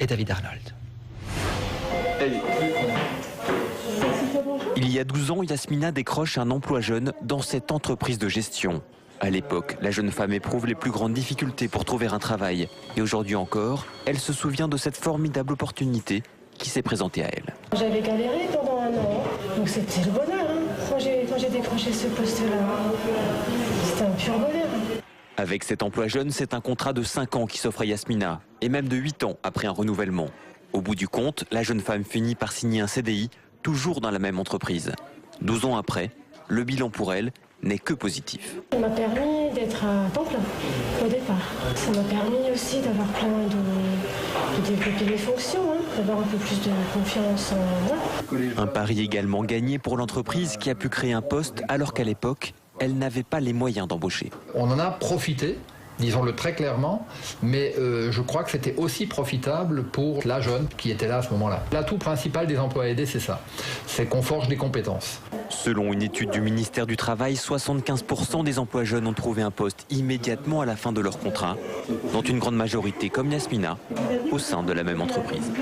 et David Arnold. Il y a 12 ans, Yasmina décroche un emploi jeune dans cette entreprise de gestion. À l'époque, la jeune femme éprouve les plus grandes difficultés pour trouver un travail. Et aujourd'hui encore, elle se souvient de cette formidable opportunité qui s'est présentée à elle. J'avais galéré pendant un an, donc c'était le bonheur. Quand j'ai décroché ce poste-là, c'était un pur bonheur. Avec cet emploi jeune, c'est un contrat de 5 ans qui s'offre à Yasmina, et même de 8 ans après un renouvellement. Au bout du compte, la jeune femme finit par signer un CDI, toujours dans la même entreprise. 12 ans après, le bilan pour elle n'est que positif. Ça m'a permis d'être à temps plein au départ. Ça m'a permis aussi d'avoir de développer mes fonctions, d'avoir un peu plus de confiance en moi. Un pari également gagné pour l'entreprise qui a pu créer un poste alors qu'à l'époque, elle n'avait pas les moyens d'embaucher. On en a profité, disons-le très clairement, mais je crois que c'était aussi profitable pour la jeune qui était là à ce moment-là. L'atout principal des emplois aidés, c'est ça, c'est qu'on forge des compétences. Selon une étude du ministère du Travail, 75% des emplois jeunes ont trouvé un poste immédiatement à la fin de leur contrat, dont une grande majorité, comme Yasmina, au sein de la même entreprise.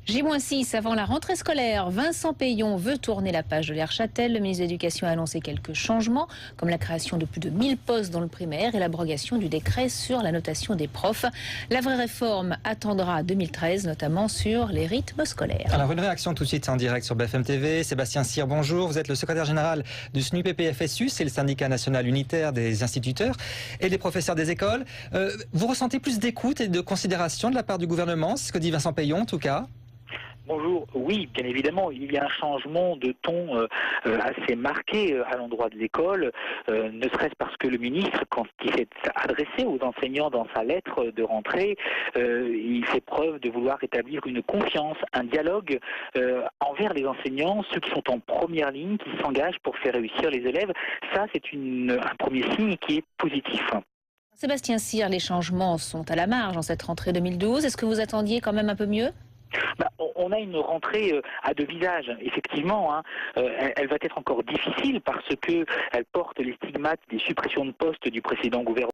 J-6 avant la rentrée scolaire, Vincent Payon veut tourner la page de l'ère Châtel. Le ministre de l'Éducation a annoncé quelques changements, comme la création de plus de 1000 postes dans le primaire et l'abrogation du décret sur la notation des profs. La vraie réforme attendra 2013, notamment sur les rythmes scolaires. Alors une réaction tout de suite en direct sur BFM TV. Sébastien Cyr, bonjour. Vous êtes le secrétaire général du SNUPPFSU, c'est le syndicat national unitaire des instituteurs et des professeurs des écoles. Vous ressentez plus d'écoute et de considération de la part du gouvernement, c'est ce que dit Vincent Payon en tout cas? Bonjour, oui, bien évidemment, il y a un changement de ton assez marqué à l'endroit de l'école, ne serait-ce parce que le ministre, quand il s'est adressé aux enseignants dans sa lettre de rentrée, il fait preuve de vouloir établir une confiance, un dialogue envers les enseignants, ceux qui sont en première ligne, qui s'engagent pour faire réussir les élèves. Ça, c'est un premier signe qui est positif. Sébastien Cyr, les changements sont à la marge en cette rentrée 2012. Est-ce que vous attendiez quand même un peu mieux ? On a une rentrée à deux visages, effectivement. Elle va être encore difficile parce qu'elle porte les stigmates des suppressions de postes du précédent gouvernement.